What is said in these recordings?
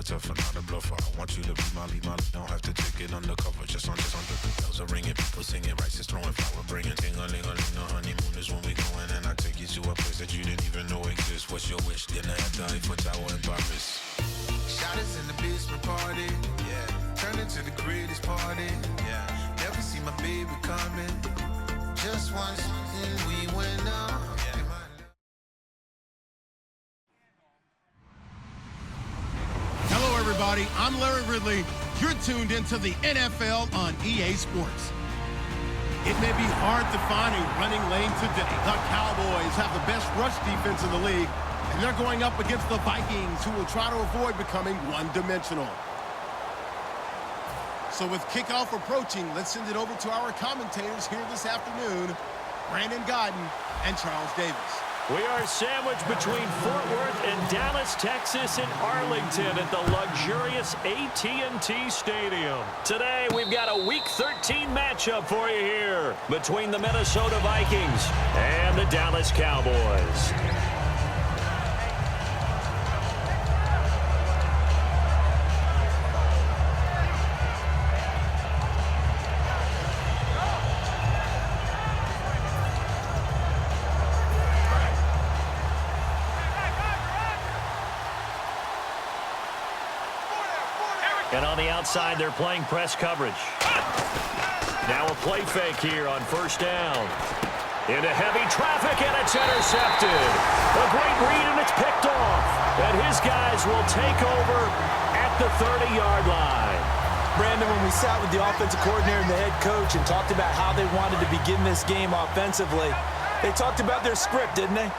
tougher, not a bluffer. I want you to be my lead, don't have to take it undercover. Just under the bells are ringing, people singing, rice is throwing, flower bringing. Ting-a-ling-a-ling, the honeymoon is when we going, and I take you to a place that you didn't even know exists. What's your wish? Dinner at the Eiffel Tower in Paris. Shot us in the basement party, yeah. Turn into the greatest party, yeah. Never see my baby coming. Just once, and we went up. Hello, everybody. I'm Larry Ridley. You're tuned into the NFL on EA Sports. It may be hard to find a running lane today. The Cowboys have the best rush defense in the league, and they're going up against the Vikings, who will try to avoid becoming one-dimensional. So with kickoff approaching, let's send it over to our commentators here this afternoon, Brandon Godden and Charles Davis. We are sandwiched between Fort Worth and Dallas, Texas, and Arlington at the luxurious AT&T Stadium. Today, we've got a Week 13 matchup for you here between the Minnesota Vikings and the Dallas Cowboys. And on the outside, they're playing press coverage. Now a play fake here on first down. Into heavy traffic, and it's intercepted. A great read, and it's picked off. And his guys will take over at the 30-yard line. Brandon, when we sat with the offensive coordinator and the head coach and talked about how they wanted to begin this game offensively, they talked about their script, didn't they?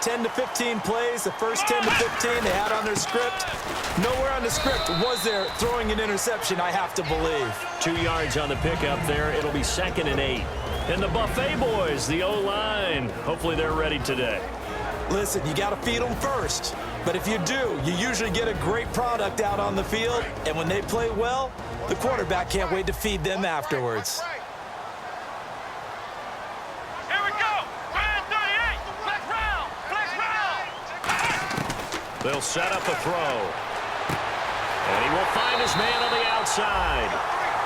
10 to 15 plays, the first 10 to 15 they had on their script. Nowhere on the script was there throwing an interception, I have to believe. 2 yards on the pickup there. It'll be 2nd and 8. And the Buffet boys, the O-line, hopefully they're ready today. Listen, you got to feed them first. But if you do, you usually get a great product out on the field. And when they play well, the quarterback can't wait to feed them afterwards. They'll set up a throw. And he will find his man on the outside.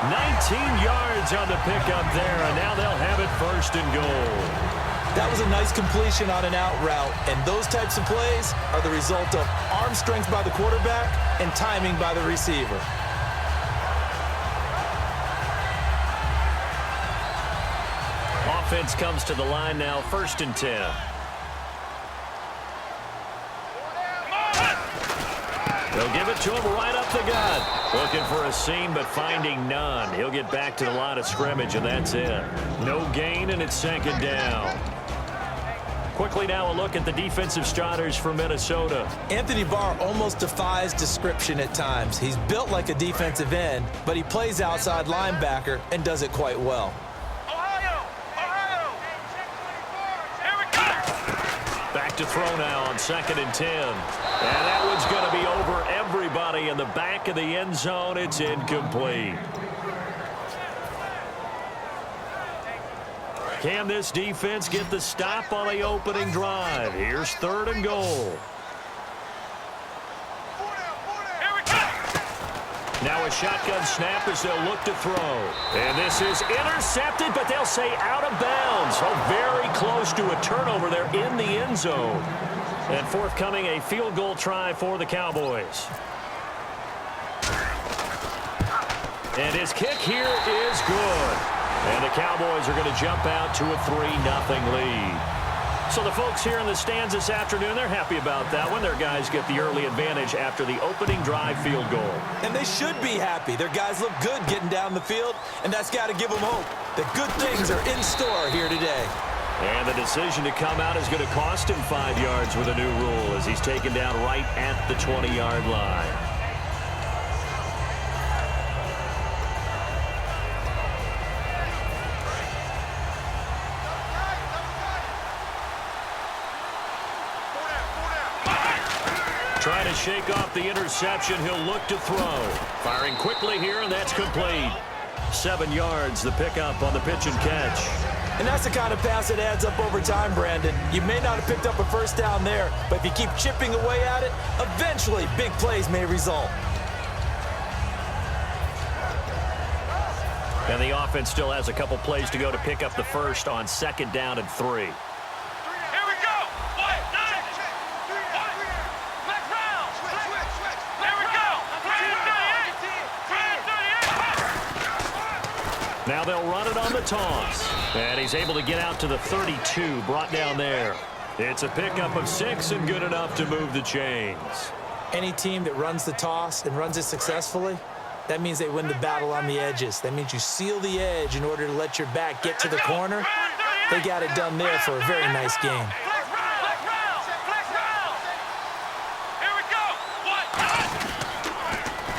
19 yards on the pickup there, and now they'll have it 1st and goal. That was a nice completion on an out route, and those types of plays are the result of arm strength by the quarterback and timing by the receiver. Offense comes to the line now, 1st and 10. They'll give it to him right up the gut. Looking for a seam, but finding none. He'll get back to the line of scrimmage, and that's it. No gain, and it's 2nd down. Quickly now a look at the defensive starters for Minnesota. Anthony Barr almost defies description at times. He's built like a defensive end, but he plays outside linebacker and does it quite well. Back to throw now on 2nd and 10. And that one's going to be over everybody in the back of the end zone. It's incomplete. Can this defense get the stop on the opening drive? Here's 3rd and goal. Now a shotgun snap as they'll look to throw. And this is intercepted, but they'll say out of bounds. Oh, very close to a turnover there in the end zone. And forthcoming, a field goal try for the Cowboys. And his kick here is good. And the Cowboys are going to jump out to a 3-0 lead. So the folks here in the stands this afternoon, they're happy about that one. Their guys get the early advantage after the opening drive field goal. And they should be happy. Their guys look good getting down the field, and that's got to give them hope that good things are in store here today. And the decision to come out is going to cost him 5 yards with a new rule as he's taken down right at the 20-yard line. Trying to shake off the interception. He'll look to throw. Firing quickly here, and that's complete. 7 yards, the pickup on the pitch and catch. And that's the kind of pass that adds up over time, Brandon. You may not have picked up a first down there, but if you keep chipping away at it, eventually big plays may result. And the offense still has a couple plays to go to pick up the first on 2nd down and 3. Now they'll run it on the toss. And he's able to get out to the 32, brought down there. It's a pickup of 6 and good enough to move the chains. Any team that runs the toss and runs it successfully, that means they win the battle on the edges. That means you seal the edge in order to let your back get to the corner. They got it done there for a very nice game.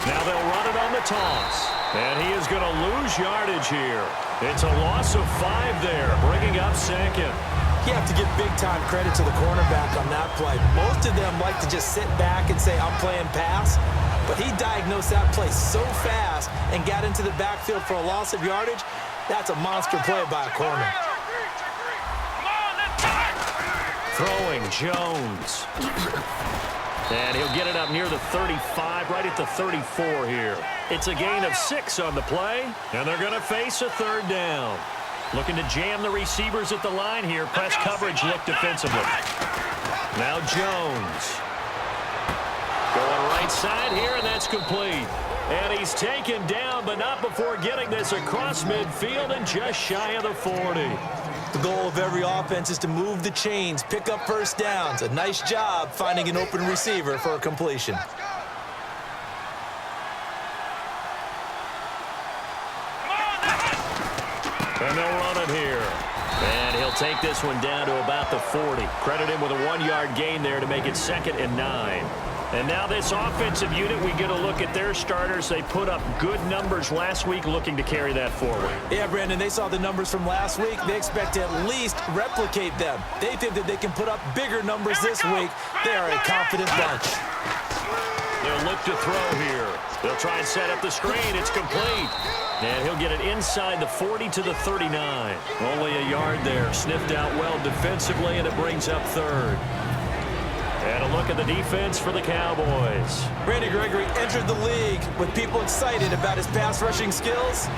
Now they'll run it on the toss. And he is going to lose yardage here. It's a loss of 5 there, bringing up 2nd. You have to give big-time credit to the cornerback on that play. Most of them like to just sit back and say, I'm playing pass. But he diagnosed that play so fast and got into the backfield for a loss of yardage. That's a monster play by a corner. Throwing Jones. And he'll get it up near the 35, right at the 34 here. It's a gain of 6 on the play, and they're going to face a 3rd down. Looking to jam the receivers at the line here. Press coverage look defensively. Now Jones. Going right side here, and that's complete. And he's taken down, but not before getting this across midfield and just shy of the 40. The goal of every offense is to move the chains, pick up first downs. A nice job finding an open receiver for a completion. And they'll run it here. And he'll take this one down to about the 40. Credit him with a 1-yard gain there to make it 2nd and 9. And now this offensive unit, we get a look at their starters. They put up good numbers last week, looking to carry that forward. Yeah, Brandon, they saw the numbers from last week. They expect to at least replicate them. They think that they can put up bigger numbers this week. They are a confident bunch. They'll look to throw here. They'll try and set up the screen. It's complete. And he'll get it inside the 40 to the 39. Only a yard there. Sniffed out well defensively, and it brings up 3rd. And a look at the defense for the Cowboys. Randy Gregory entered the league with people excited about his pass rushing skills.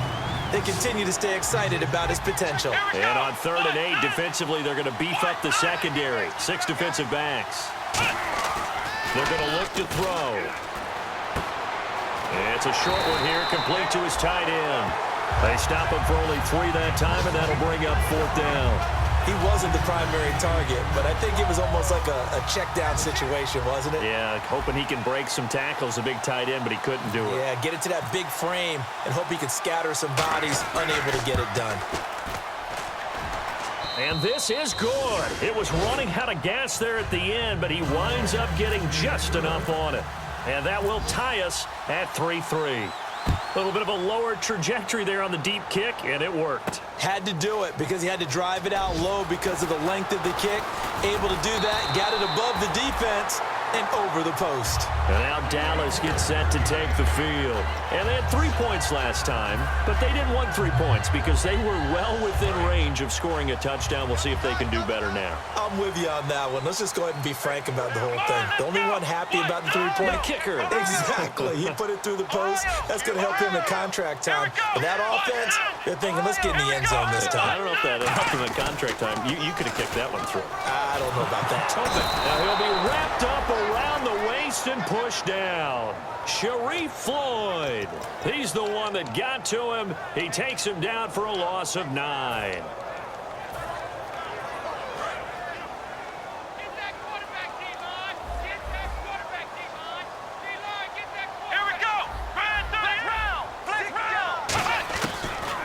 They continue to stay excited about his potential. And on 3rd and 8, defensively, they're going to beef up the secondary. 6 defensive backs. They're going to look to throw. And it's a short one here, complete to his tight end. They stop him for only 3 that time, and that'll bring up 4th down. He wasn't the primary target, but I think it was almost like a check-down situation, wasn't it? Yeah, hoping he can break some tackles, a big tight end, but he couldn't do it. Yeah, get into that big frame and hope he could scatter some bodies, unable to get it done. And this is good. It was running out of gas there at the end, but he winds up getting just enough on it. And that will tie us at 3-3. A little bit of a lower trajectory there on the deep kick, and it worked. Had to do it because he had to drive it out low because of the length of the kick. Able to do that, got it above the defense and over the post. And now Dallas gets set to take the field. And they had 3 points last time, but they didn't want 3 points because they were well within range of scoring a touchdown. We'll see if they can do better now. I'm with you on that one. Let's just go ahead and be frank about the whole thing. The only one happy about the 3-point. The kicker. Exactly. He put it through the post. That's going to help him in contract time. But that offense, they're thinking, let's get in the end zone this time. I don't know if that helped him in contract time. You could have kicked that one through. I don't know about that. Now he'll be wrapped up around the waist and pushed down. Sharif Floyd. He's the one that got to him. He takes him down for a loss of 9.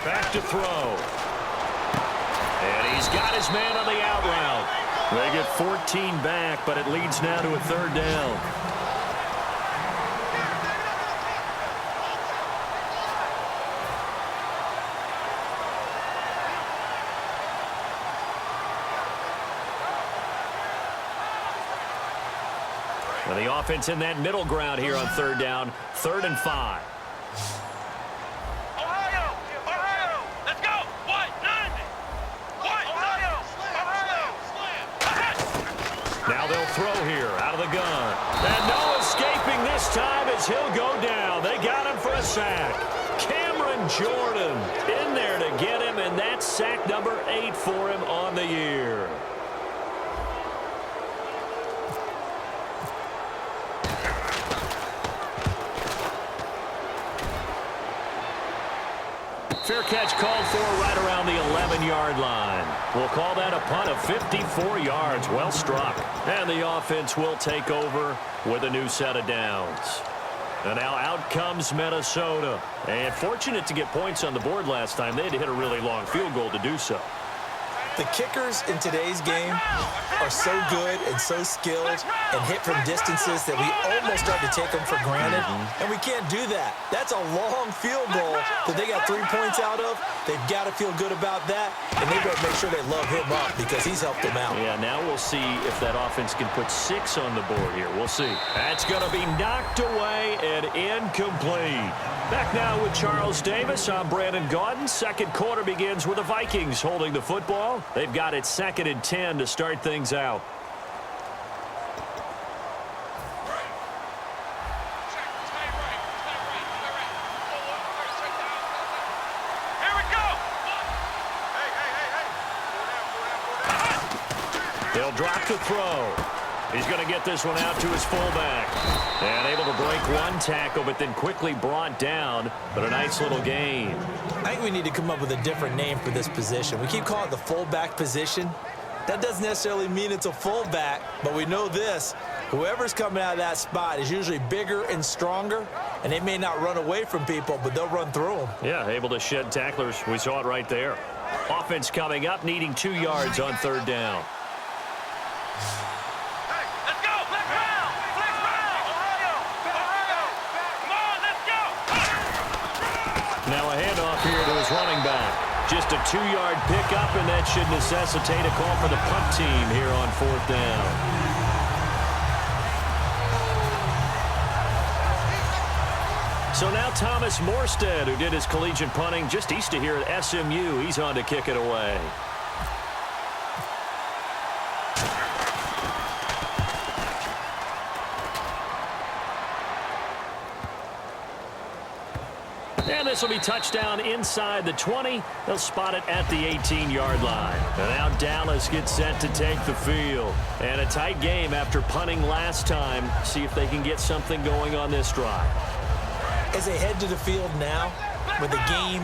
Back to throw. And he's got his man on the out route. They get 14 back, but it leads now to a 3rd down. And the offense in that middle ground here on 3rd down, 3rd and 5. Now they'll throw here out of the gun. And no escaping this time as he'll go down. They got him for a sack. Cameron Jordan in That's sack number 8 for him on the year. Fair catch called for right around the 11-yard line. We'll call that a punt of 54 yards. Well struck. And the offense will take over with a new set of downs. And now out comes Minnesota. And fortunate to get points on the board last time. They had to hit a really long field goal to do so. The kickers in today's game are so good and so skilled and hit from distances that we almost start to take them for granted. And we can't do that. That's a long field goal that they got 3 points out of. They've got to feel good about that. And they better make sure they love him up because he's helped them out. Yeah, now we'll see if that offense can put 6 on the board here. We'll see. That's going to be knocked away and incomplete. Back now with Charles Davis. I'm Brandon Gaudin. Second quarter begins with the Vikings holding the football. They've got it 2nd and 10 to start things out. He'll drop to throw. He's going to get this one out to his fullback. And able to break one tackle, but then quickly brought down. But a nice little gain. I think we need to come up with a different name for this position. We keep calling it the fullback position. That doesn't necessarily mean it's a fullback, but we know this. Whoever's coming out of that spot is usually bigger and stronger, and they may not run away from people, but they'll run through them. Yeah, able to shed tacklers. We saw it right there. Offense coming up, needing 2 yards on 3rd down. Now a handoff here to his running back. Just a 2-yard pickup, and that should necessitate a call for the punt team here on 4th down. So now Thomas Morstead, who did his collegiate punting just east of here at SMU, he's on to kick it away. And this will be touchdown inside the 20. They'll spot it at the 18-yard line. And now Dallas gets set to take the field. And a tight game after punting last time. See if they can get something going on this drive. As they head to the field now, with the game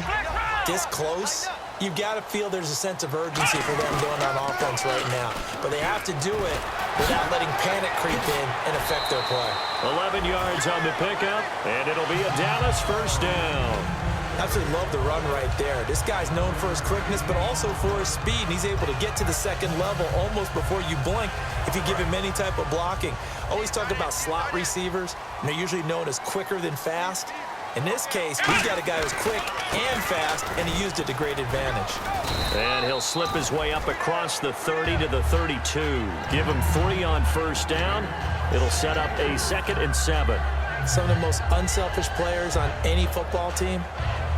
this close, you've got to feel there's a sense of urgency for them going on offense right now. But they have to do it without letting panic creep in and affect their play. 11 yards on the pickup, and it'll be a Dallas 1st down. Absolutely love the run right there. This guy's known for his quickness, but also for his speed, and he's able to get to the 2nd level almost before you blink if you give him any type of blocking. Always talk about slot receivers, and they're usually known as quicker than fast. In this case, we've got a guy who's quick and fast, and he used it to great advantage. And he'll slip his way up across the 30 to the 32. Give him 3 on 1st down. It'll set up a 2nd and 7. Some of the most unselfish players on any football team,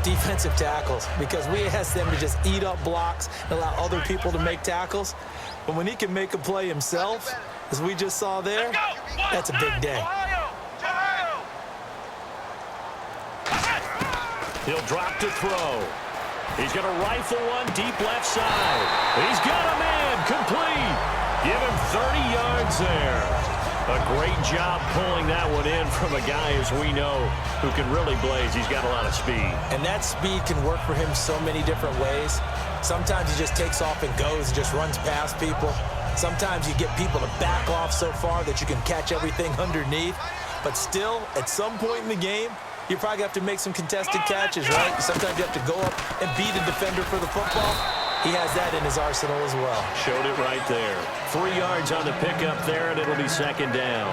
defensive tackles, because we ask them to just eat up blocks and allow other people to make tackles. But when he can make a play himself, as we just saw there, that's a big day. He'll drop to throw. He's going to rifle one deep left side. He's got a man complete. Give him 30 yards there. A great job pulling that one in from a guy, as we know, who can really blaze. He's got a lot of speed. And that speed can work for him so many different ways. Sometimes he just takes off and goes and just runs past people. Sometimes you get people to back off so far that you can catch everything underneath. But still, at some point in the game, you probably have to make some contested catches, right? Sometimes you have to go up and beat a defender for the football. He has that in his arsenal as well. Showed it right there. 3 yards on the pickup there, and it'll be 2nd down.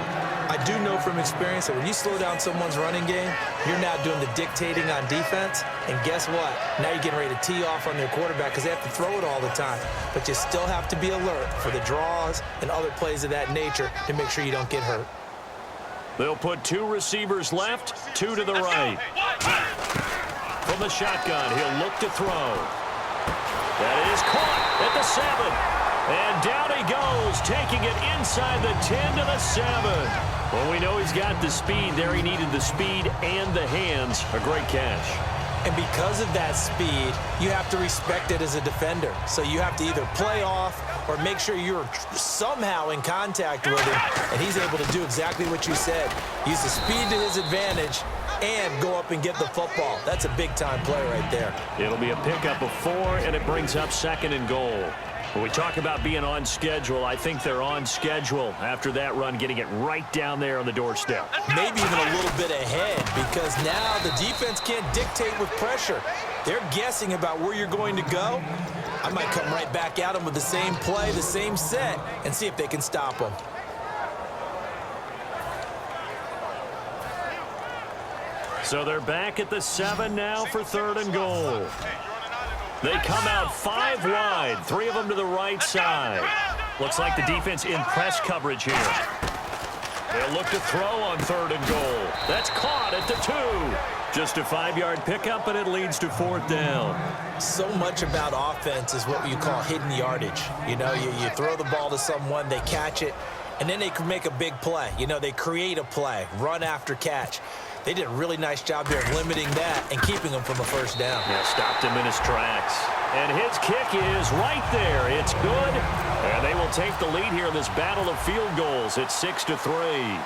I do know from experience that when you slow down someone's running game, you're now doing the dictating on defense. And guess what? Now you're getting ready to tee off on their quarterback because they have to throw it all the time. But you still have to be alert for the draws and other plays of that nature to make sure you don't get hurt. They'll put 2 receivers left, 2 to the right. From the shotgun, he'll look to throw. That is caught at the 7. And down he goes, taking it inside the 10 to the 7. Well, we know he's got the speed there. He needed the speed and the hands. A great catch. And because of that speed, you have to respect it as a defender. So you have to either play off or make sure you're somehow in contact with him, and he's able to do exactly what you said. Use the speed to his advantage and go up and get the football. That's a big-time play right there. It'll be a pickup of 4, and it brings up 2nd and goal. When we talk about being on schedule, I think they're on schedule after that run, getting it right down there on the doorstep. Maybe even a little bit ahead, because now the defense can't dictate with pressure. They're guessing about where you're going to go. I might come right back at them with the same play, the same set, and see if they can stop them. So they're back at the 7 now for 3rd and goal. They come out 5 wide, 3 of them to the right side. Looks like the defense in press coverage here. They'll look to throw on 3rd and goal. That's caught at the 2. Just a 5-yard pickup, and it leads to 4th down. So much about offense is what you call hidden yardage. You know, you throw the ball to someone, they catch it, and then they can make a big play. You know, they create a play, run after catch. They did a really nice job there of limiting that and keeping him from a 1st down. Yeah, stopped him in his tracks. And his kick is right there. It's good. And they will take the lead here in this battle of field goals. It's 6-3.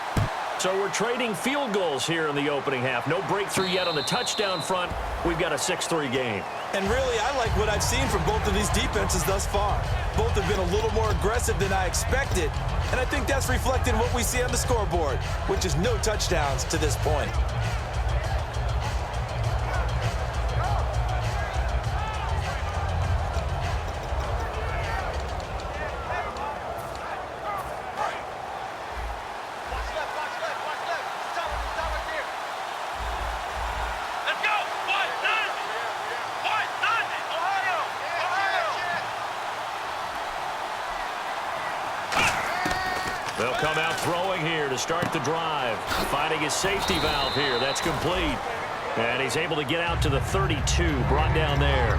So we're trading field goals here in the opening half. No breakthrough yet on the touchdown front. We've got a 6-3 game. And really, I like what I've seen from both of these defenses thus far. Both have been a little more aggressive than I expected. And I think that's reflected in what we see on the scoreboard, which is no touchdowns to this point. They'll come out throwing here to start the drive. Finding his safety valve here. That's complete. And he's able to get out to the 32, brought down there.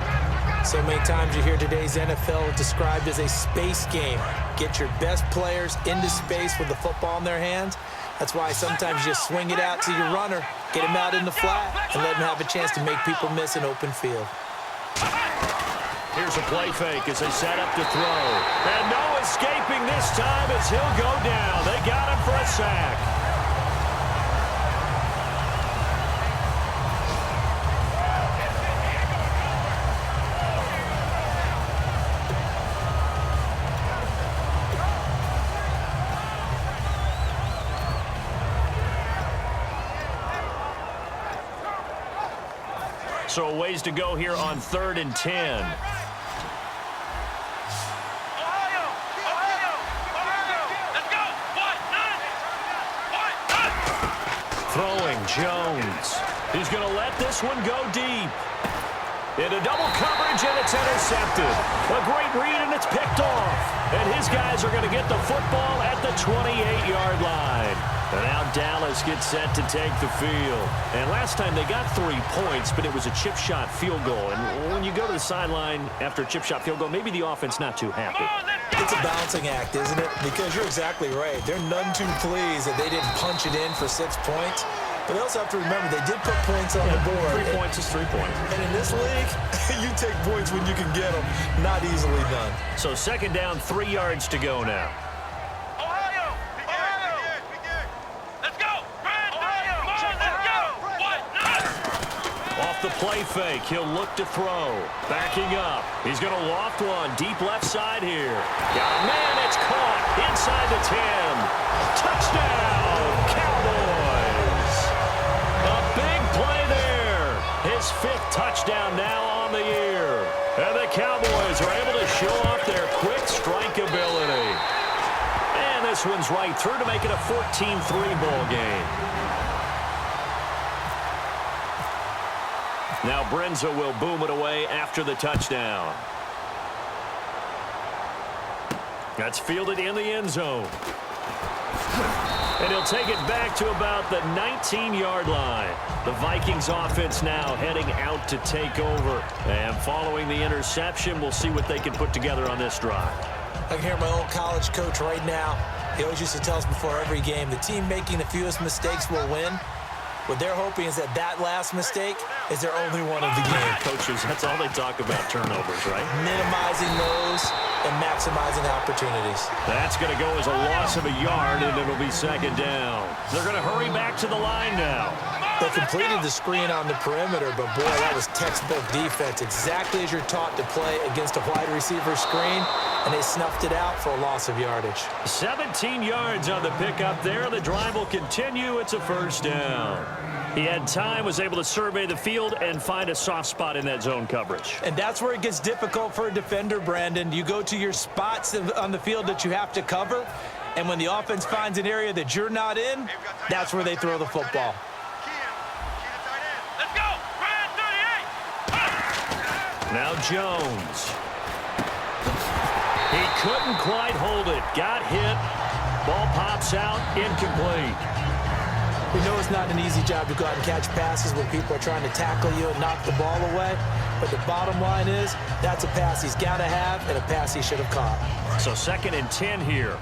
So many times you hear today's NFL described as a space game. Get your best players into space with the football in their hands. That's why sometimes you just swing it out to your runner, get him out in the flat, and let him have a chance to make people miss an open field. Here's a play fake as they set up to throw. And no escaping this time as he'll go down. They got him for a sack. So a ways to go here on 3rd and 10. Throwing Jones. He's going to let this one go deep. Into double coverage, and it's intercepted. A great read, and it's picked off. And his guys are going to get the football at the 28-yard line. And now Dallas gets set to take the field. And last time they got 3 points, but it was a chip shot field goal. And when you go to the sideline after a chip shot field goal, maybe the offense not too happy. It's a balancing act, isn't it? Because you're exactly right. They're none too pleased that they didn't punch it in for 6 points. But they also have to remember they did put points on the board. 3 points is 3 points. And in this league, you take points when you can get them. Not easily done. So 2nd down, 3 yards to go now. Off the play fake, he'll look to throw. Backing up. He's going to loft one. Deep left side here. Got a man, it's caught. Inside the 10. Touchdown, Cowboys. A big play there. His 5th touchdown now on the year. And the Cowboys are able to show off their quick strike ability. And this one's right through to make it a 14-3 ball game. Now Brenza will boom it away after the touchdown. That's fielded in the end zone. And he'll take it back to about the 19-yard line. The Vikings offense now heading out to take over. And following the interception, we'll see what they can put together on this drive. I can hear my old college coach right now. He always used to tell us before every game, the team making the fewest mistakes will win. What they're hoping is that that last mistake is their only one of the game. Coaches, that's all they talk about, turnovers, right? Minimizing those and maximizing opportunities. That's going to go as a loss of a yard, and it'll be second down. They're going to hurry back to the line now. They completed the screen on the perimeter, but boy, that was textbook defense, exactly as you're taught to play against a wide receiver screen, and they snuffed it out for a loss of yardage. 17 yards on the pickup there. The drive will continue. It's a first down. He had time, was able to survey the field and find a soft spot in that zone coverage. And that's where it gets difficult for a defender, Brandon. You go to your spots on the field that you have to cover, and when the offense finds an area that you're not in, that's where they throw the football. Now Jones. He couldn't quite hold it. Got hit. Ball pops out. Incomplete. We know it's not an easy job to go out and catch passes when people are trying to tackle you and knock the ball away. But the bottom line is that's a pass he's got to have and a pass he should have caught. So 2nd and 10 here.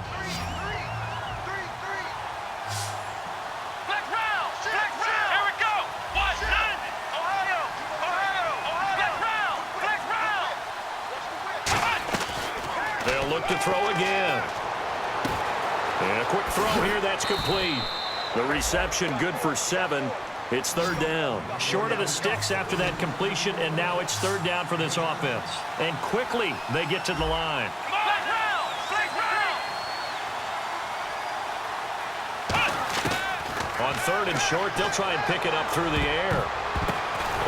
They'll look to throw again. And a quick throw here, that's complete. The reception good for 7. It's 3rd down. Short of the sticks after that completion, and now it's 3rd down for this offense. And quickly they get to the line. On 3rd and short, they'll try and pick it up through the air.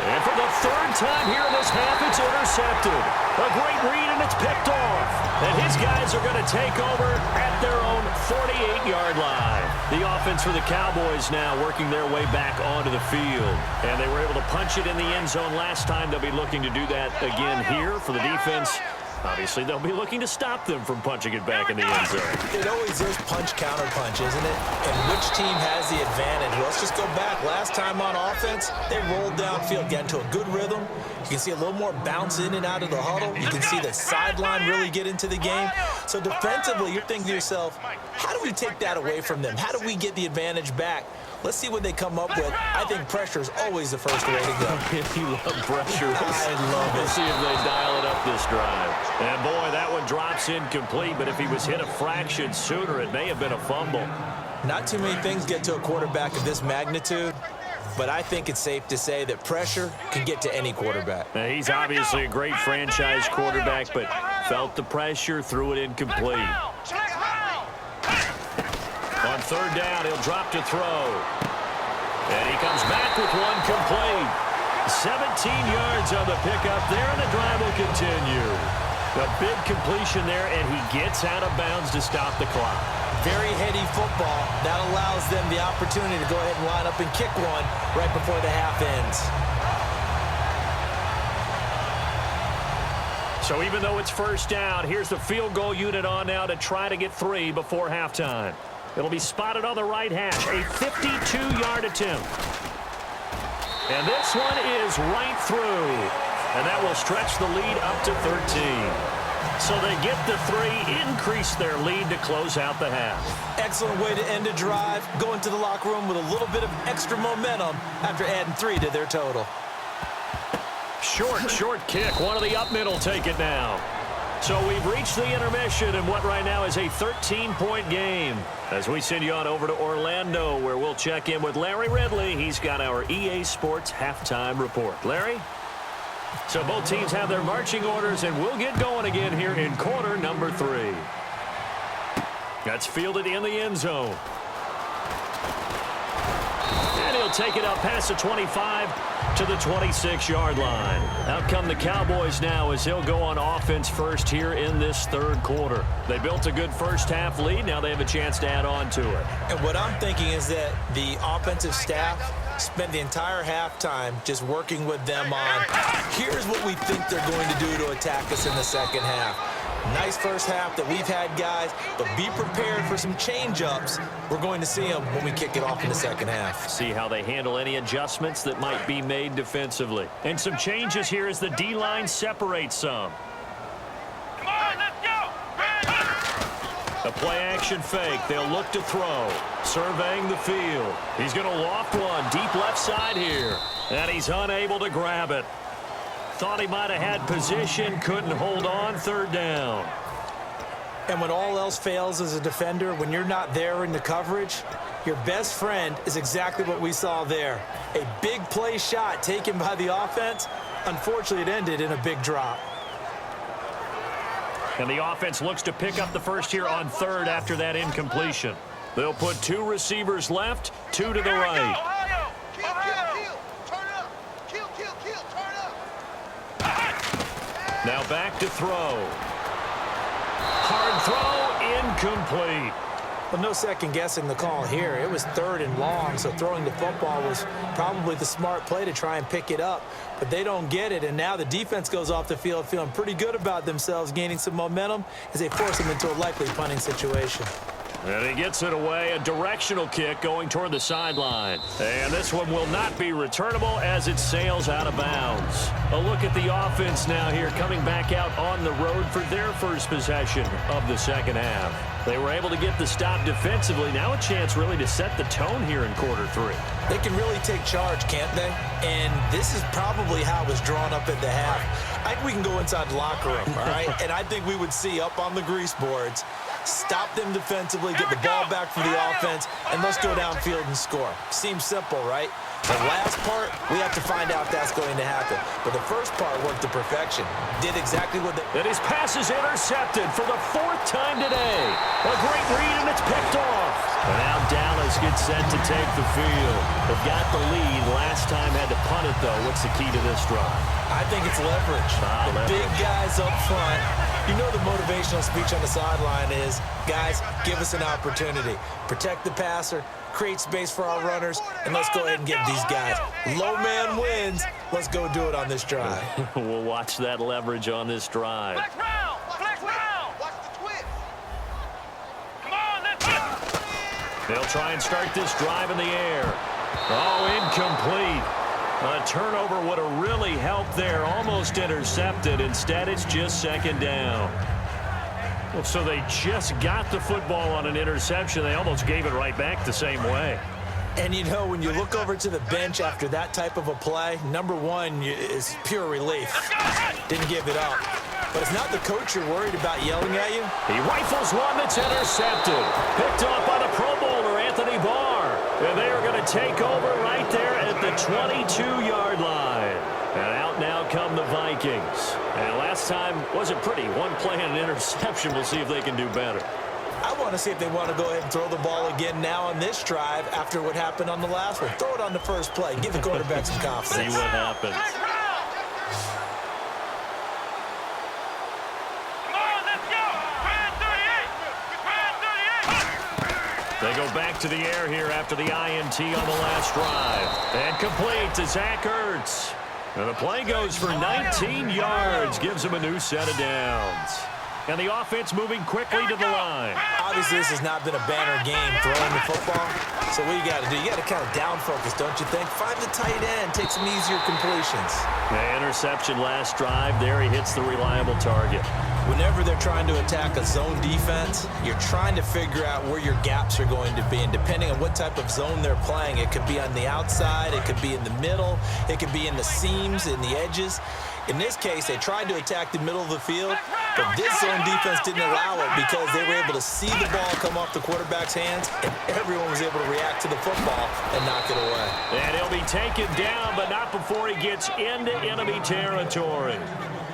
And for the 3rd time here in this half, it's intercepted. A great read, and it's picked off. And his guys are going to take over at their own 48-yard line. The offense for the Cowboys now working their way back onto the field. And they were able to punch it in the end zone last time. They'll be looking to do that again here for the defense. Obviously, they'll be looking to stop them from punching it back in the end zone. It always is punch-counter-punch, isn't it? And which team has the advantage? Let's just go back. Last time on offense, they rolled downfield, got into a good rhythm. You can see a little more bounce in and out of the huddle. You can see the sideline really get into the game. So defensively, you're thinking to yourself, how do we take that away from them? How do we get the advantage back? Let's see what they come up with. I think pressure is always the first way to go. You love pressure. I love it. We'll see if they dial it up this drive. And boy, that one drops incomplete, but if he was hit a fraction sooner, it may have been a fumble. Not too many things get to a quarterback of this magnitude, but I think it's safe to say that pressure can get to any quarterback. Now, he's obviously a great franchise quarterback, but felt the pressure, threw it incomplete. On 3rd down, he'll drop to throw. And he comes back with one complete. 17 yards on the pickup there, and the drive will continue. A big completion there, and he gets out of bounds to stop the clock. Very heady football. That allows them the opportunity to go ahead and line up and kick one right before the half ends. So even though it's 1st down, here's the field goal unit on now to try to get 3 before halftime. It'll be spotted on the right hash, a 52-yard attempt. And this one is right through. And that will stretch the lead up to 13. So they get the 3, increase their lead to close out the half. Excellent way to end a drive. Go into the locker room with a little bit of extra momentum after adding 3 to their total. Short kick. One of the up middle take it now. So we've reached the intermission in what right now is a 13-point game. As we send you on over to Orlando, where we'll check in with Larry Ridley. He's got our EA Sports halftime report. Larry? So both teams have their marching orders, and we'll get going again here in quarter number 3. That's fielded in the end zone. And he'll take it up past the 25 to the 26-yard line. Out come the Cowboys now as he'll go on offense first here in this 3rd quarter. They built a good first half lead. Now they have a chance to add on to it. And what I'm thinking is that the offensive staff spent the entire halftime just working with them on, here's what we think they're going to do to attack us in the second half. Nice first half that we've had, guys, but be prepared for some change-ups. We're going to see them when we kick it off in the second half. See how they handle any adjustments that might be made defensively. And some changes here as the D-line separates some. Come on, let's go! A A play-action fake. They'll look to throw. Surveying the field. He's going to loft one deep left side here. And he's unable to grab it. Thought he might have had position. Couldn't hold on. Third down. And when all else fails as a defender, when you're not there in the coverage, your best friend is exactly what we saw there. A big play shot taken by the offense. Unfortunately, it ended in a big drop. And the offense looks to pick up the first here on third after that incompletion. They'll put two receivers left, two to the right. Now back to throw. Hard throw, incomplete. Well, no second guessing the call here. It was third and long, so throwing the football was probably the smart play to try and pick it up. But they don't get it, and now the defense goes off the field feeling pretty good about themselves, gaining some momentum as they force them into a likely punting situation. And he gets it away, a directional kick going toward the sideline. And this one will not be returnable as it sails out of bounds. A look at the offense now here, coming back out on the road for their first possession of the second half. They were able to get the stop defensively. Now a chance really to set the tone here in quarter three. They can really take charge, can't they? And this is probably how it was drawn up at the half. I think we can go inside the locker room, all right? And I think we would see up on the grease boards, stop them defensively, get the ball back for the offense, and let's go downfield and score. Seems simple, right? The last part, we have to find out if that's going to happen. But the first part worked to perfection. Did exactly what they... And his pass is intercepted for the fourth time today. A great read, and it's picked off. And now Dallas gets set to take the field. They've got the lead. Last time had to punt it, though. What's the key to this drive? I think it's leverage. The big guys up front. You know the motivational speech on the sideline is, guys, give us an opportunity. Protect the passer, create space for our runners, and let's go ahead and get these guys. Low man wins. Let's go do it on this drive. We'll watch that leverage on this drive. Flex round! Flex round! Watch the twist. Come on, let's go! They'll try and start this drive in the air. Oh, incomplete. A turnover would have really helped there. Almost intercepted. Instead, it's just second down. Well, so they just got the football on an interception. They almost gave it right back the same way. And, you know, when you look over to the bench after that type of a play, number one is pure relief. Didn't give it up. But it's not the coach you're worried about yelling at you. He rifles one that's intercepted. Picked off by the Pro Bowler, Anthony Barr. And they are going to take over right there at the 22-yard line. And out now come the Vikings. And last time wasn't pretty. One play and an interception. We'll see if they can do better. I want to see if they want to go ahead and throw the ball again now on this drive after what happened on the last one. Throw it on the first play. Give the quarterback some confidence. See what happens. They go back to the air here after the INT on the last drive. And complete to Zach Ertz. And the play goes for 19 yards. Gives him a new set of downs. And the offense moving quickly to the line. Obviously, this has not been a banner game throwing the football. So what you got to do, you got to kind of down focus, don't you think? Find the tight end, take some easier completions. The interception last drive there. He hits the reliable target. Whenever they're trying to attack a zone defense, you're trying to figure out where your gaps are going to be. And depending on what type of zone they're playing, it could be on the outside, it could be in the middle, it could be in the seams, in the edges. In this case, they tried to attack the middle of the field, but this zone defense didn't allow it because they were able to see the ball come off the quarterback's hands, and everyone was able to react to the football and knock it away. And he'll be taken down, but not before he gets into enemy territory.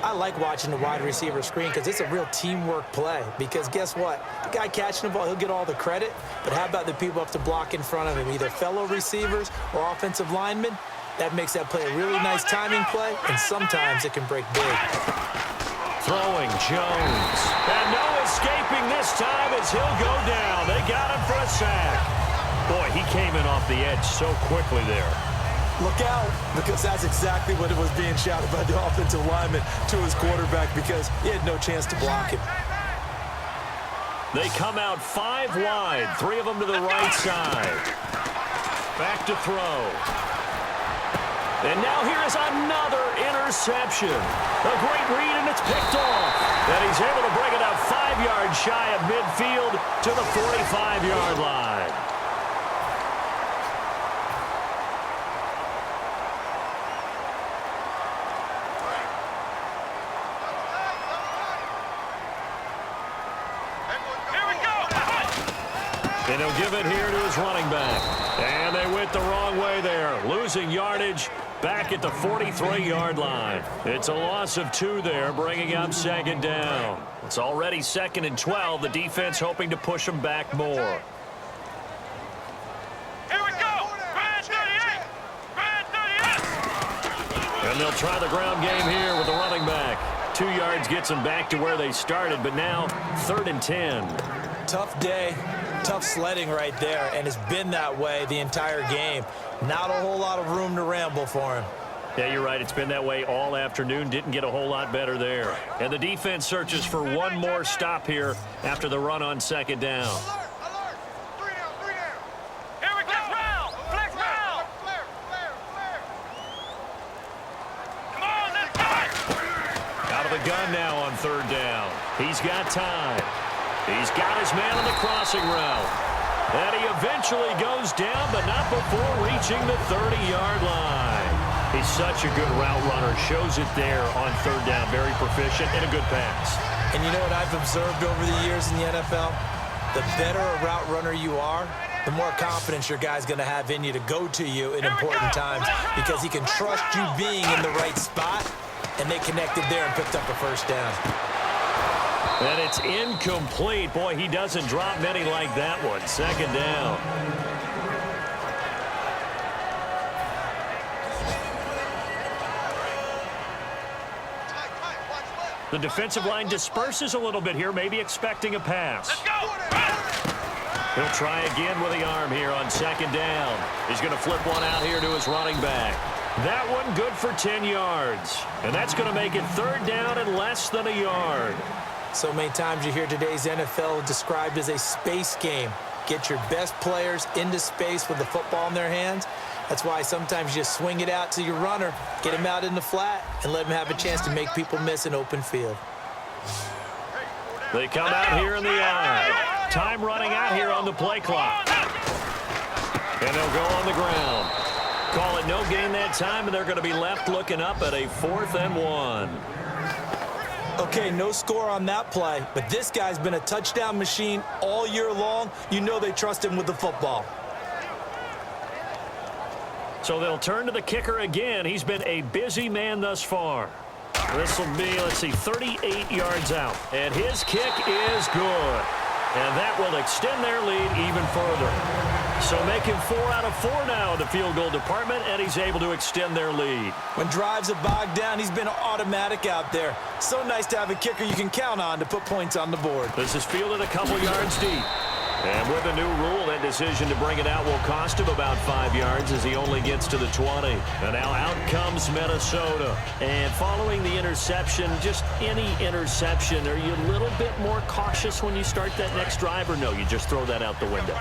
I like watching the wide receiver screen because it's a real teamwork play. Because guess what? The guy catching the ball, he'll get all the credit. But how about the people up to block in front of him, either fellow receivers or offensive linemen? That makes that play a really nice timing play, and sometimes it can break big. Throwing Jones. And no escaping this time as he'll go down. They got him for a sack. Boy, he came in off the edge so quickly there. Look out, because that's exactly what it was being shouted by the offensive lineman to his quarterback because he had no chance to block him. They come out 5 wide, 3 of them to the right side. Back to throw. And now here is another interception. A great read, and it's picked off. And he's able to bring it up 5 yards shy of midfield. to the 45-yard line. And he'll give it here to his running back. And they went the wrong way there, losing yardage back at the 43-yard line. It's a loss of 2 there, bringing up second down. It's already 2nd and 12. The defense hoping to push them back more. Here we go. Brand 38. Brand 38. And they'll try the ground game here with the running back. 2 yards gets them back to where they started, but now 3rd and 10. Tough day, tough sledding right there, and it's been that way the entire game. Not a whole lot of room to ramble for him. Yeah, you're right. It's been that way all afternoon. Didn't get a whole lot better there. And the defense searches for one more stop here after the run on second down. Alert. 3 down. 3 down. Here we go. Round. Flex round. Flare. Come on, let's go. Out of the gun now on 3rd down. He's got time. He's got his man on the crossing route. And he eventually goes down, but not before reaching the 30-yard line. He's such a good route runner. Shows it there on 3rd down. Very proficient and a good pass. And you know what I've observed over the years in the NFL? The better a route runner you are, the more confidence your guy's going to have in you to go to you in important times because he can trust you being in the right spot, and they connected there and picked up a 1st down. And it's incomplete. Boy, he doesn't drop many like that one. 2nd down. The defensive line disperses a little bit here, maybe expecting a pass. Let's go. He'll try again with the arm here on 2nd down. He's going to flip one out here to his running back. That one good for 10 yards. And that's going to make it 3rd down and less than a yard. So many times you hear today's NFL described as a space game. Get your best players into space with the football in their hands. That's why sometimes you just swing it out to your runner, get him out in the flat, and let him have a chance to make people miss an open field. They come out here in the eye. Time running out here on the play clock. And they'll go on the ground. Call it no gain that time, and they're going to be left looking up at a 4th and 1. Okay, no score on that play, but this guy's been a touchdown machine all year long. You know they trust him with the football. So they'll turn to the kicker again. He's been a busy man thus far. This will be, 38 yards out. And his kick is good. And that will extend their lead even further. So making 4 out of 4 now in the field goal department, and he's able to extend their lead. When drives are bogged down, he's been automatic out there. So nice to have a kicker you can count on to put points on the board. This is fielded a couple yards deep. And with a new rule, that decision to bring it out will cost him about 5 yards as he only gets to the 20. And now out comes Minnesota. And following the interception, just any interception, are you a little bit more cautious when you start that next drive, or no, you just throw that out the window?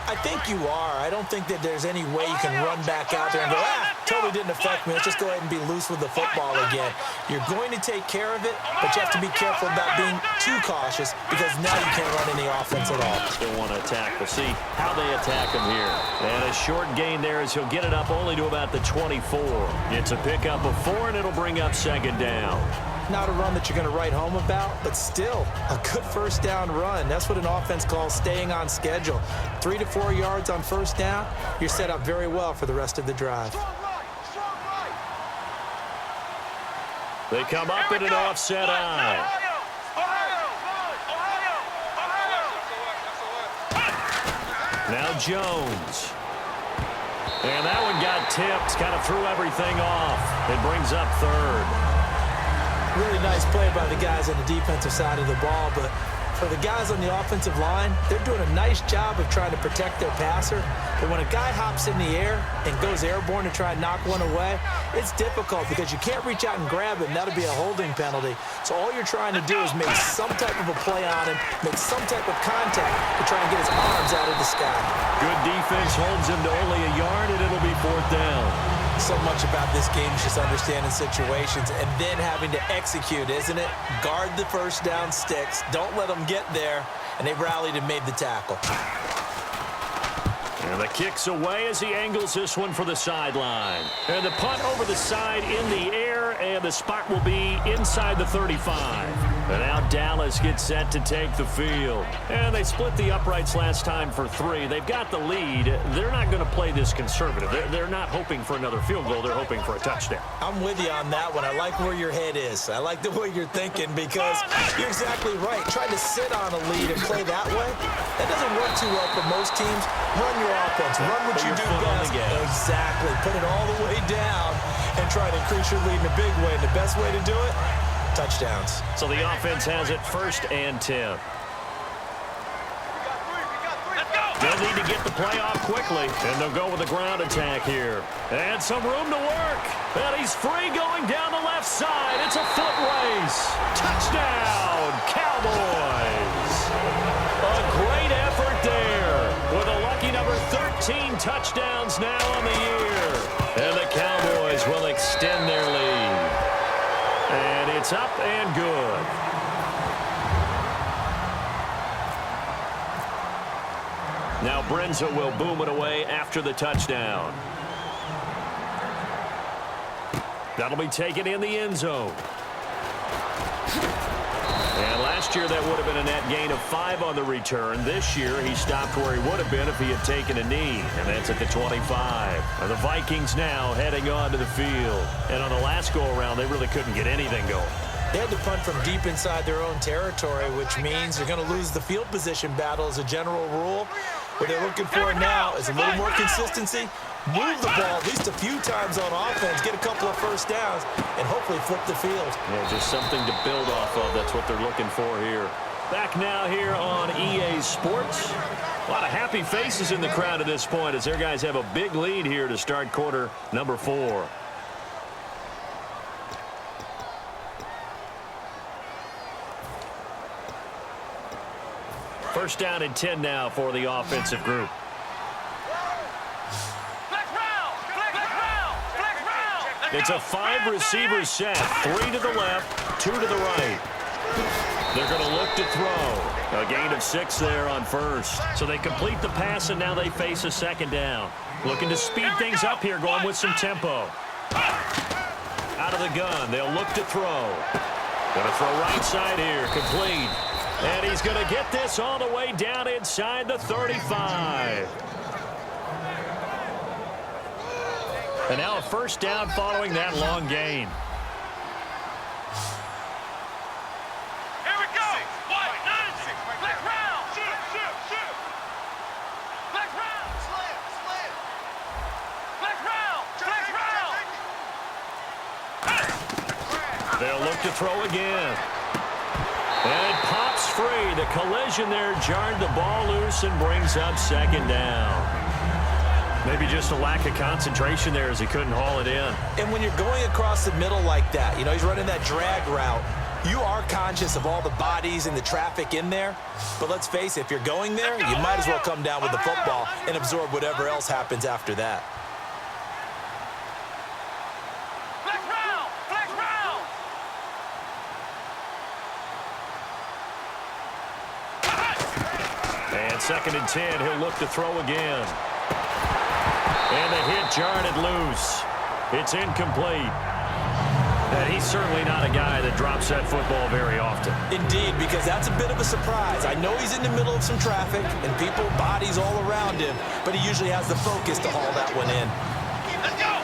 I think you are. I don't think that there's any way you can run back out there and go, totally didn't affect me. Let's just go ahead and be loose with the football again. You're going to take care of it, but you have to be careful about being too cautious because now you can't run any offense at all. Still want to attack. We'll see how they attack him here. And a short gain there as he'll get it up only to about the 24. It's a pickup of 4, and it'll bring up 2nd down. Not a run that you're going to write home about, but still a good 1st down run. That's what an offense calls staying on schedule. 3 to 4 yards on 1st down, you're set up very well for the rest of the drive. They come up in an offset eye. Now Jones. And that one got tipped, kind of threw everything off. It brings up 3rd. Really nice play by the guys on the defensive side of the ball, but for the guys on the offensive line, they're doing a nice job of trying to protect their passer. But when a guy hops in the air and goes airborne to try and knock one away, it's difficult because you can't reach out and grab him. That'll be a holding penalty. So all you're trying to do is make some type of a play on him, make some type of contact to try and get his arms out of the sky. Good defense holds him to only a yard, and it'll be 4th down. So much about this game is just understanding situations and then having to execute, isn't it? Guard the 1st down sticks. Don't let them get there. and they rallied and made the tackle. And the kick's away as he angles this one for the sideline. And the punt over the side in the air, and the spot will be inside the 35. And now Dallas gets set to take the field. And they split the uprights last time for 3. They've got the lead. They're not going to play this conservative. They're not hoping for another field goal. They're hoping for a touchdown. I'm with you on that one. I like where your head is. I like the way you're thinking because you're exactly right. Trying to sit on a lead and play that way, that doesn't work too well for most teams. Run your offense. Run what you do best. Exactly. Put it all the way down and try to increase your lead in a big way. And the best way to do it, touchdowns. So the offense has it 1st and 10. They'll need to get the play off quickly, and they'll go with a ground attack here. And some room to work. And he's free going down the left side. It's a foot race. Touchdown, Cowboys. A great effort there with a lucky number 13 touchdowns now on the year. And the Cowboys will extend their lead. And it's up and good. Now Brenza will boom it away after the touchdown. That'll be taken in the end zone. And last year that would have been a net gain of 5 on the return. This year he stopped where he would have been if he had taken a knee. And that's at the 25. And the Vikings now heading on to the field. And on the last go-around, they really couldn't get anything going. They had to punt from deep inside their own territory, which means they're going to lose the field position battle as a general rule. What they're looking for now is a little more consistency, move the ball at least a few times on offense, get a couple of first downs, and hopefully flip the field. Yeah, just something to build off of. That's what they're looking for here. Back now here on EA Sports. A lot of happy faces in the crowd at this point as their guys have a big lead here to start quarter number 4. First down and 10 now for the offensive group. It's a 5-receiver set. 3 to the left, 2 to the right. They're going to look to throw. A gain of 6 there on first. So they complete the pass, and now they face a second down. Looking to speed things up here, going with some tempo. Out of the gun, they'll look to throw. Going to throw right side here, complete. And he's going to get this all the way down inside the 35. And now a first down following that long gain. Here we go. Black round. Shoot. Black round. Slam. Black round. They'll look to throw again. And it pops free. The collision there jarred the ball loose and brings up second down. Maybe just a lack of concentration there as he couldn't haul it in. And when you're going across the middle like that, he's running that drag route, you are conscious of all the bodies and the traffic in there. But let's face it, if you're going there, you might as well come down with the football and absorb whatever else happens after that. And 2nd and 10, he'll look to throw again. And the hit jarred it loose. It's incomplete. And he's certainly not a guy that drops that football very often. Indeed, because that's a bit of a surprise. I know he's in the middle of some traffic and people, bodies all around him, but he usually has the focus to haul that one in. Let's go.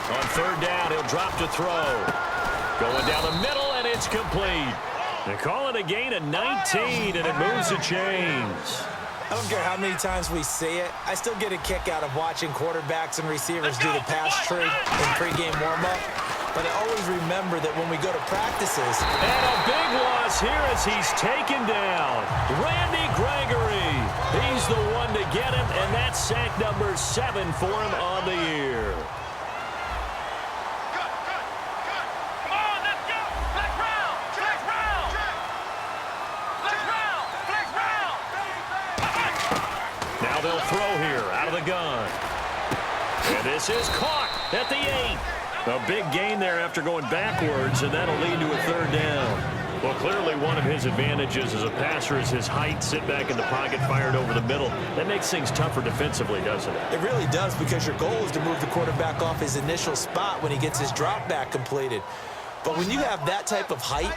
On 3rd down, he'll drop to throw. Going down the middle, and it's complete. They call it a gain of 19, and it moves the chains. I don't care how many times we see it. I still get a kick out of watching quarterbacks and receivers do the pass tree in pregame warm-up. But I always remember that when we go to practices. And a big loss here as he's taken down. Randy Gregory. He's the one to get him, and that's sack number 7 for him on the year. They'll throw here out of the gun. And this is caught at the 8. A big gain there after going backwards, and that'll lead to a 3rd down. Well, clearly one of his advantages as a passer is his height. Sit back in the pocket, fired over the middle. That makes things tougher defensively, doesn't it? It really does, because your goal is to move the quarterback off his initial spot when he gets his drop back completed. But when you have that type of height,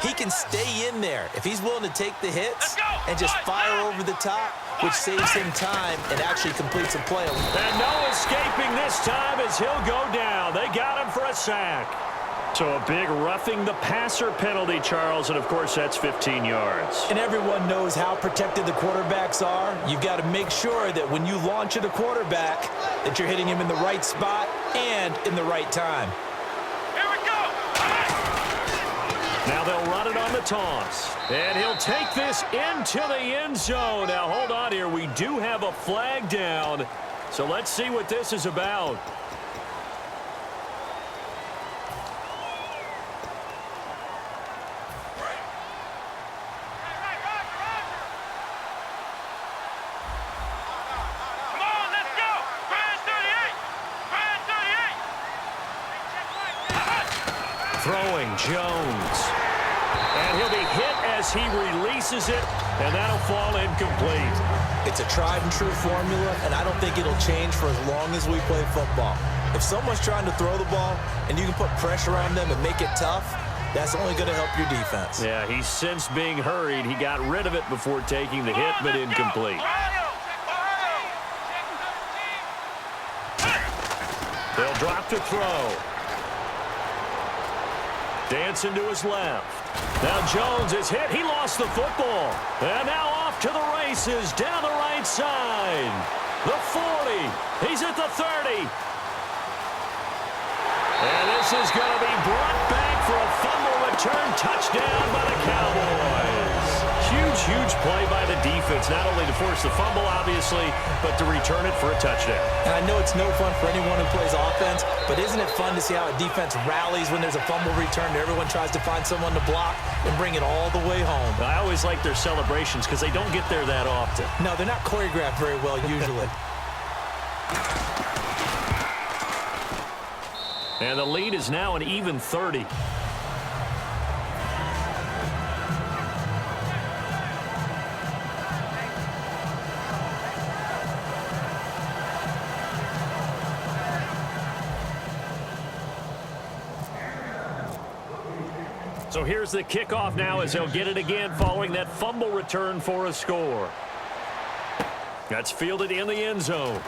he can stay in there if he's willing to take the hits and just fire over the top, which saves him time and actually completes a play. And no escaping this time as he'll go down. They got him for a sack. So a big roughing the passer penalty, Charles, and of course that's 15 yards. And everyone knows how protected the quarterbacks are. You've got to make sure that when you launch at a quarterback that you're hitting him in the right spot and in the right time. Here we go. Now they'll run it on the toss. And he'll take this into the end zone. Now hold on here. We do have a flag down. So let's see what this is about. Throwing Jones. And he'll be hit as he releases it, and that'll fall incomplete. It's a tried-and-true formula, and I don't think it'll change for as long as we play football. If someone's trying to throw the ball and you can put pressure on them and make it tough, that's only going to help your defense. Yeah, he's since being hurried. He got rid of it before taking the hit, but incomplete. They'll drop to throw. Dancing to his left. Now Jones is hit. He lost the football. And now off to the races down the right side. The 40. He's at the 30. And this is going to be brought back for a fumble return touchdown by the Cowboys. Huge play by the defense, not only to force the fumble, obviously, but to return it for a touchdown. And I know it's no fun for anyone who plays offense, but isn't it fun to see how a defense rallies when there's a fumble return and everyone tries to find someone to block and bring it all the way home? I always like their celebrations because they don't get there that often. No, they're not choreographed very well usually. And the lead is now an even 30. So here's the kickoff now as they'll get it again following that fumble return for a score. That's fielded in the end zone.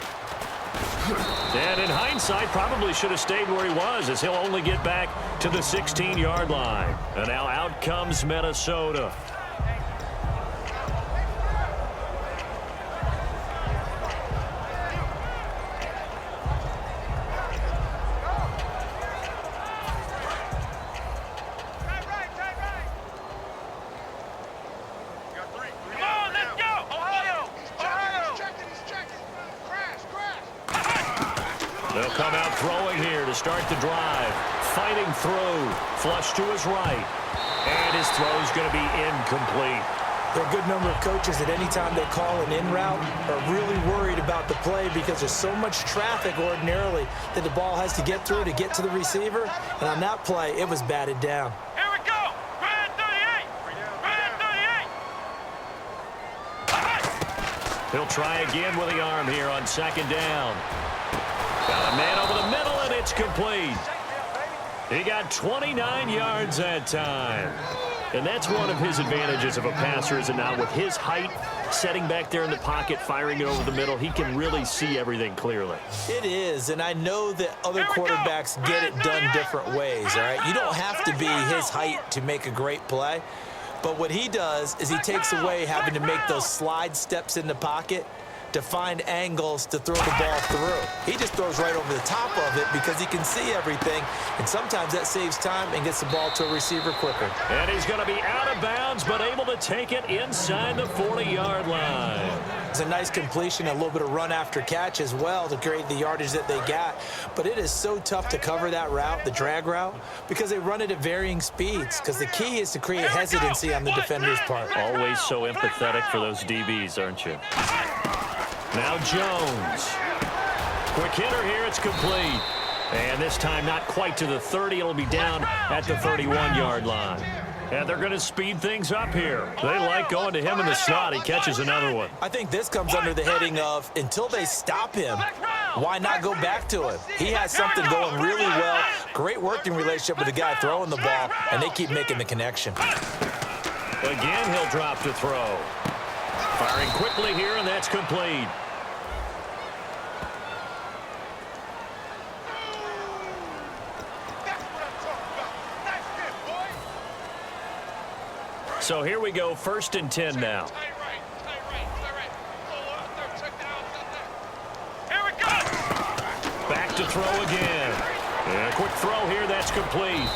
And in hindsight, probably should have stayed where he was as he'll only get back to the 16-yard line. And now out comes Minnesota. They'll come out throwing here to start the drive. Fighting through. Flush to his right. And his throw's going to be incomplete. There are a good number of coaches that anytime they call an in route are really worried about the play because there's so much traffic ordinarily that the ball has to get through to get to the receiver. And on that play, it was batted down. Here we go. Red 38. Red 38. He'll try again with the arm here on second down. Got a man over the middle, and it's complete. He got 29 yards that time. And that's one of his advantages of a passer, is it not? With his height, setting back there in the pocket, firing it over the middle, he can really see everything clearly. It is, and I know that other quarterbacks get it done different ways, all right? You don't have to be his height to make a great play. But what he does is he takes away having to make those slide steps in the pocket to find angles to throw the ball through. He just throws right over the top of it because he can see everything, and sometimes that saves time and gets the ball to a receiver quicker. And he's going to be out of bounds, but able to take it inside the 40-yard line. It's a nice completion, a little bit of run after catch as well to create the yardage that they got. But it is so tough to cover that route, the drag route, because they run it at varying speeds, because the key is to create hesitancy on the defender's part. Always so empathetic for those DBs, aren't you? Now Jones. Quick hitter here. It's complete. And this time not quite to the 30. It'll be down at the 31-yard line. And they're going to speed things up here. They like going to him in the slot. He catches another one. I think this comes under the heading of until they stop him, why not go back to him? He has something going really well. Great working relationship with the guy throwing the ball, and they keep making the connection. Again, he'll drop to throw. Firing quickly here, and that's complete. So here we go, 1st and 10 now. Back to throw again. And a quick throw here, that's complete.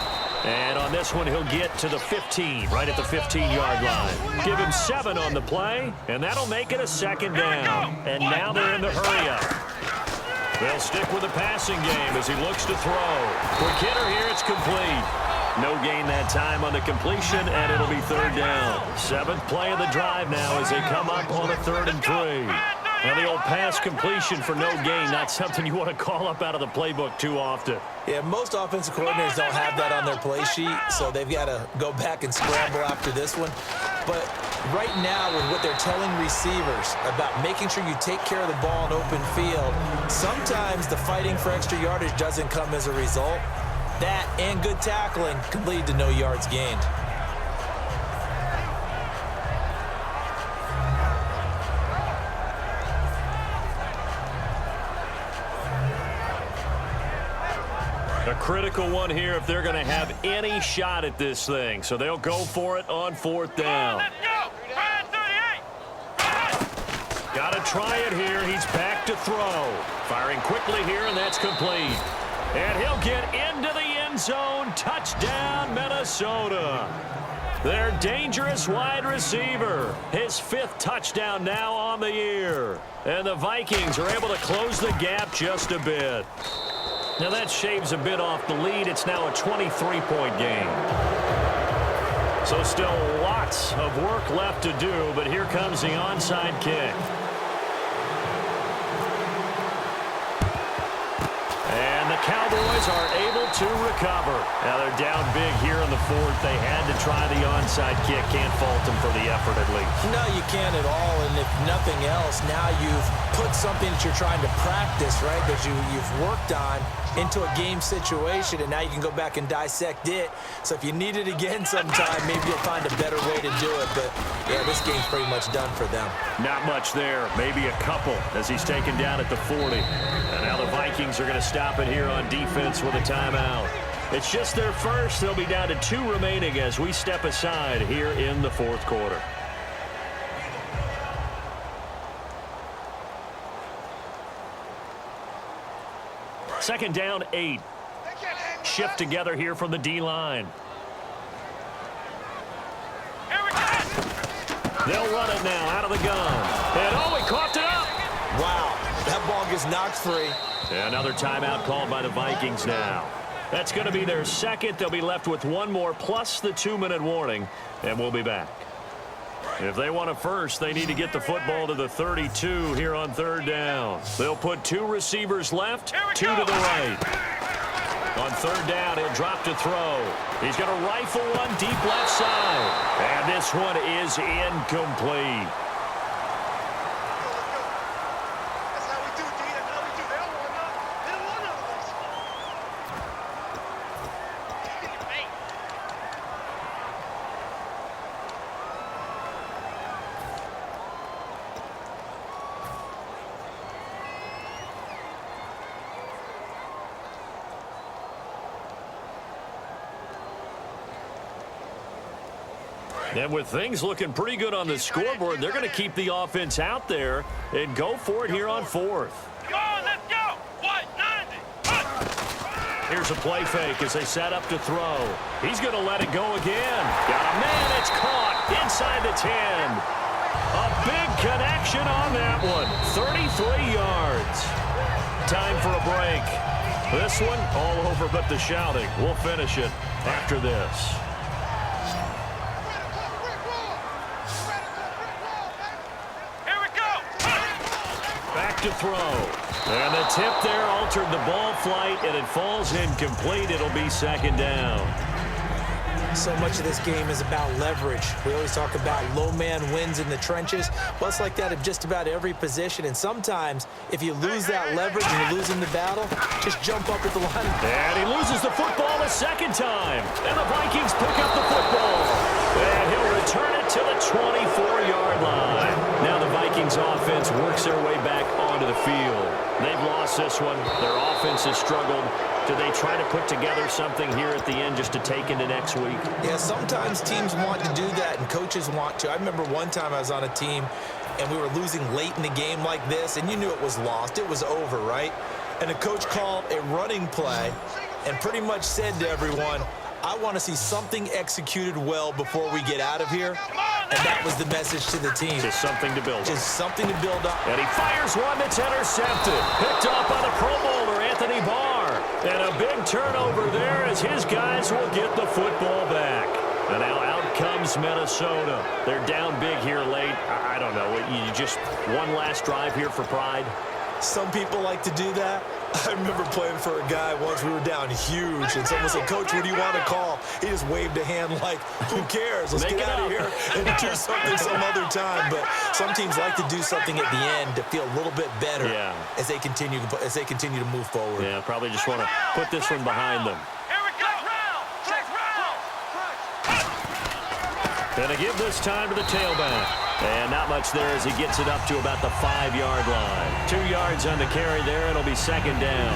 And on this one, he'll get to the 15, right at the 15-yard line. Give him 7 on the play, and that'll make it a 2nd down. And now they're in the hurry-up. They'll stick with the passing game as he looks to throw. Quick hitter here, it's complete. No gain that time on the completion, and it'll be 3rd down. 7th play of the drive now as they come up on a 3rd and 3. Now the old pass completion for no gain, not something you want to call up out of the playbook too often. Yeah, most offensive coordinators don't have that on their play sheet, so they've got to go back and scramble after this one. But right now, with what they're telling receivers about making sure you take care of the ball in open field, sometimes the fighting for extra yardage doesn't come as a result. That and good tackling can lead to no yards gained. A critical one here if they're going to have any shot at this thing. So they'll go for it on 4th down. Got to try it here. He's back to throw. Firing quickly here, and that's complete. And he'll get into the end zone. Touchdown, Minnesota. Their dangerous wide receiver. His 5th touchdown now on the year. And the Vikings are able to close the gap just a bit. Now that shaves a bit off the lead. It's now a 23-point game. So still lots of work left to do, but here comes the onside kick. And the Cowboys are able to recover. Now they're down big here in the 4th. They had to try the onside kick. Can't fault them for the effort at least. No, you can't at all. And if nothing else, now you've put something that you're trying to practice, right, that you've worked on into a game situation, and now you can go back and dissect it. So if you need it again sometime, maybe you'll find a better way to do it. But, yeah, this game's pretty much done for them. Not much there. Maybe a couple as he's taken down at the 40. And now the Vikings are going to stop it here on defense with a timeout. It's just their first. They'll be down to 2 remaining as we step aside here in the 4th quarter. Second down, 8. Shift together here from the D-line. They'll run it now out of the gun. And oh, he coughed it up. Wow, that ball gets knocked free. Another timeout called by the Vikings now. That's going to be their 2nd. They'll be left with 1 more plus the 2-minute warning, and we'll be back. If they want a first, they need to get the football to the 32 here on 3rd down. They'll put 2 receivers left, 2 to the right. On 3rd down, he'll drop to throw. He's going to rifle one deep left side. And this one is incomplete. That's how we do, D. That's how we do. They don't want none of this. And with things looking pretty good on the scoreboard, they're going to keep the offense out there and go for it here on 4th. Come on, let's go. What? 90. Here's a play fake as they set up to throw. He's going to let it go again. Got a man. It's caught inside the 10. A big connection on that one. 33 yards. Time for a break. This one all over but the shouting. We'll finish it after this. to throw. And the tip there altered the ball flight, and it falls incomplete. It'll be second down. So much of this game is about leverage. We always talk about low man wins in the trenches. Well, it's like that in just about every position. And sometimes, if you lose that leverage and you're losing the battle, just jump up at the line. And he loses the football a second time. And the Vikings pick up the football. And he'll return it to the 24-yard line. Now the Vikings offense works their way back onto the field. They've lost this one. Their offense has struggled. Do they try to put together something here at the end just to take into next week? Yeah, sometimes teams want to do that and coaches want to. I remember one time I was on a team and we were losing late in the game like this, and you knew it was lost. It was over, right? And the coach called a running play and pretty much said to everyone, I want to see something executed well before we get out of here. And that was the message to the team. Just something to build up. Just something to build up. And he fires one that's intercepted. Picked off by the Pro Bowler, Anthony Barr. And a big turnover there as his guys will get the football back. And now out comes Minnesota. They're down big here late. I don't know. You just one last drive here for pride? Some people like to do that. I remember playing for a guy once. We were down huge, and someone said, Coach, what do you want to call? He just waved a hand like, who cares? Let's get out of here and do something some other time. But some teams like to do something at the end to feel a little bit better as they continue to move forward. Yeah, probably just want to put this one behind them. Gonna give this time to the tailback. And not much there as he gets it up to about the 5-yard line. 2 yards on the carry there. It'll be second down.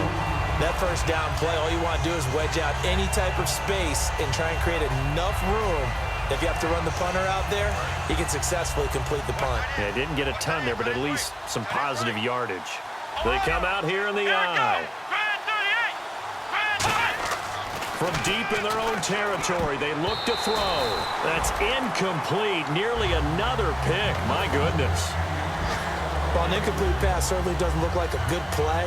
That first down play, all you want to do is wedge out any type of space and try and create enough room. If you have to run the punter out there, he can successfully complete the punt. Yeah, didn't get a ton there, but at least some positive yardage. They come out here in the eye. From deep in their own territory, they look to throw. That's incomplete. Nearly another pick. My goodness. Well, an incomplete pass certainly doesn't look like a good play.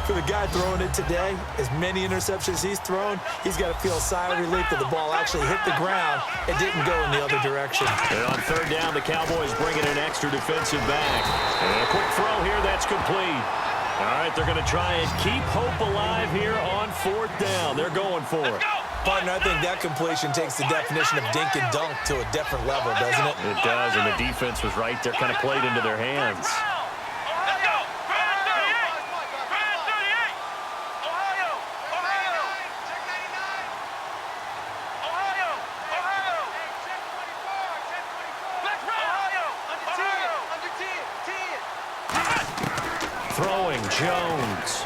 For the guy throwing it today, as many interceptions he's thrown, he's got to feel a sigh of relief that the ball actually hit the ground and didn't go in the other direction. And on third down, the Cowboys bring in an extra defensive back. And a quick throw here, that's complete. All right, they're going to try and keep hope alive here on fourth down. They're going for it. Partner, I think that completion takes the definition of dink and dunk to a different level, doesn't it? It does, and the defense was right there, kind of played into their hands. Throwing Jones.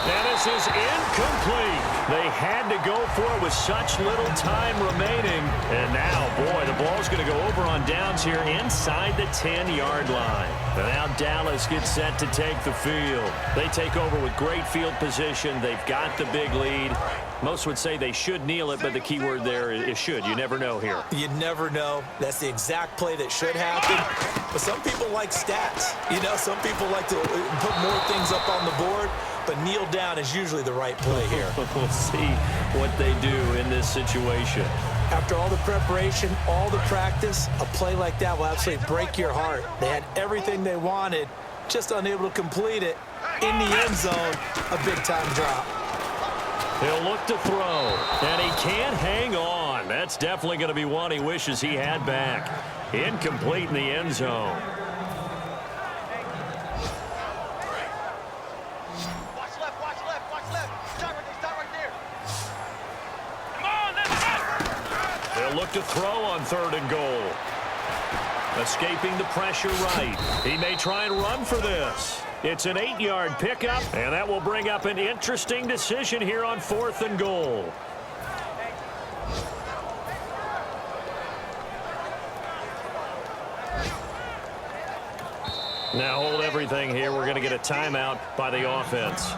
And this is incomplete. They had to go for it with such little time remaining. And now, boy, the ball's going to go over on downs here inside the 10-yard line. And now Dallas gets set to take the field. They take over with great field position. They've got the big lead. Most would say they should kneel it, but the key word there is should. You never know here. You never know. That's the exact play that should happen. But some people like stats. You know, some people like to put more things up on the board, but kneel down is usually the right play here. We'll see what they do in this situation. After all the preparation, all the practice, a play like that will absolutely break your heart. They had everything they wanted, just unable to complete it. In the end zone, a big-time drop. He'll look to throw, and he can't hang on. That's definitely going to be one he wishes he had back. Incomplete in the end zone. Watch left, watch left, watch left. Stop right there. Come on, let's go. They'll look to throw on third and goal. Escaping the pressure right. He may try and run for this. It's an 8-yard pickup, and that will bring up an interesting decision here on fourth and goal. Now hold everything here. We're going to get a timeout by the offense.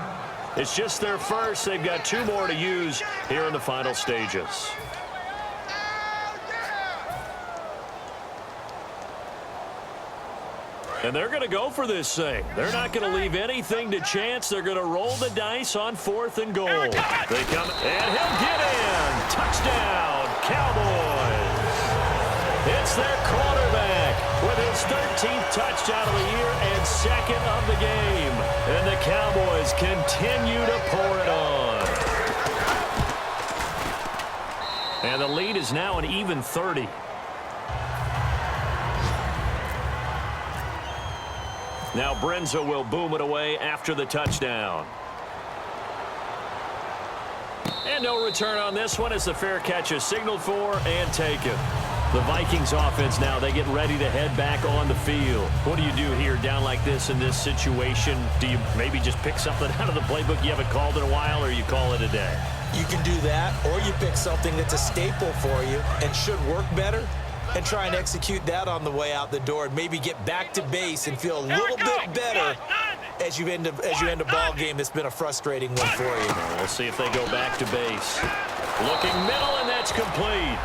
It's just their first. They've got 2 more to use here in the final stages. And they're going to go for this thing. They're not going to leave anything to chance. They're going to roll the dice on fourth and goal. They come, and he'll get in. Touchdown, Cowboys. It's their quarterback with his 13th 13th touchdown of the year and second of the game. And the Cowboys continue to pour it on. And the lead is now an even 30. Now Brenza will boom it away after the touchdown. And no return on this one as the fair catch is signaled for and taken. The Vikings offense now, they get ready to head back on the field. What do you do here down like this in this situation? Do you maybe just pick something out of the playbook you haven't called in a while, or you call it a day? You can do that, or you pick something that's a staple for you and should work better and try and execute that on the way out the door and maybe get back to base and feel a little bit better as you end a ball game that's been a frustrating one for you. We'll see if they go back to base. Looking middle, and that's complete.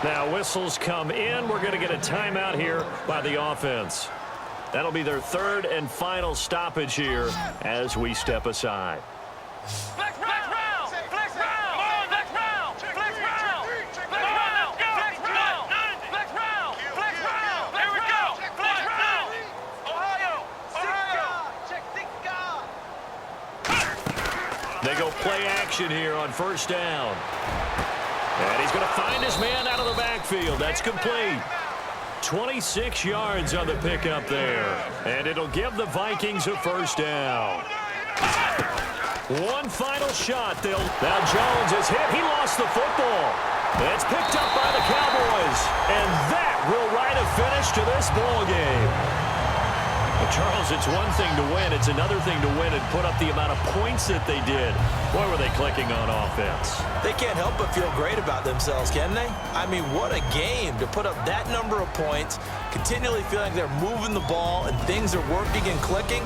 Now whistles come in. We're going to get a timeout here by the offense. That'll be their third and final stoppage here as we step aside. Flex round! Flex round! Flex round! Flex round! Flex round! Flex round! Flex round! Flex round! Here we go! Flex round! Ohio! Check They go play action here on first down. And he's going to find his man out of the backfield. That's complete. 26 yards on the pickup there. And it'll give the Vikings a first down. One final shot. Now Jones is hit. He lost the football. It's picked up by the Cowboys. And that will write a finish to this ball game. Well, Charles, it's one thing to win. It's another thing to win and put up the amount of points that they did. Boy, were they clicking on offense. They can't help but feel great about themselves, can they? I mean, what a game to put up that number of points, continually feeling like they're moving the ball and things are working and clicking.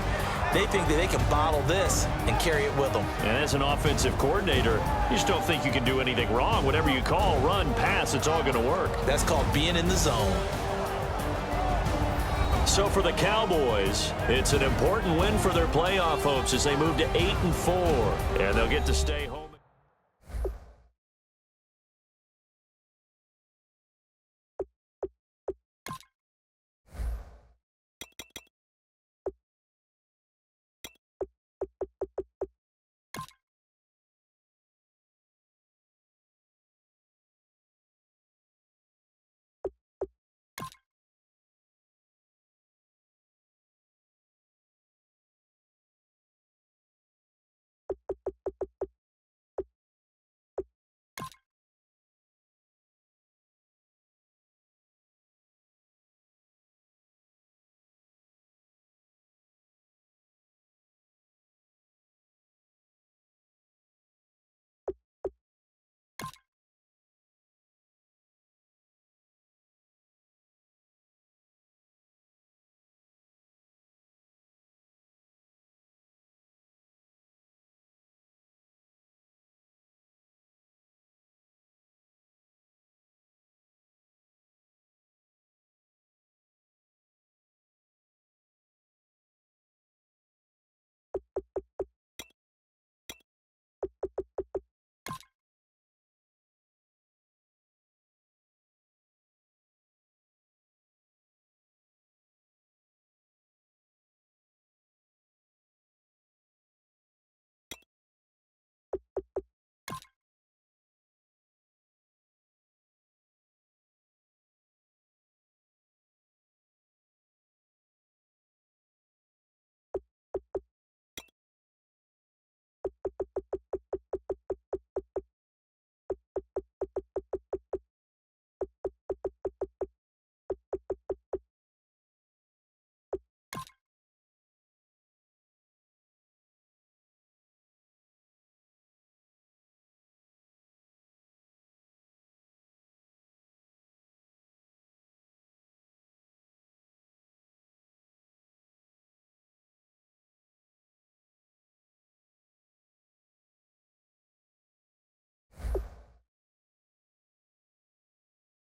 They think that they can bottle this and carry it with them. And as an offensive coordinator, you just don't think you can do anything wrong. Whatever you call, run, pass, it's all going to work. That's called being in the zone. So for the Cowboys, it's an important win for their playoff hopes as they move to 8-4, and they'll get to stay home.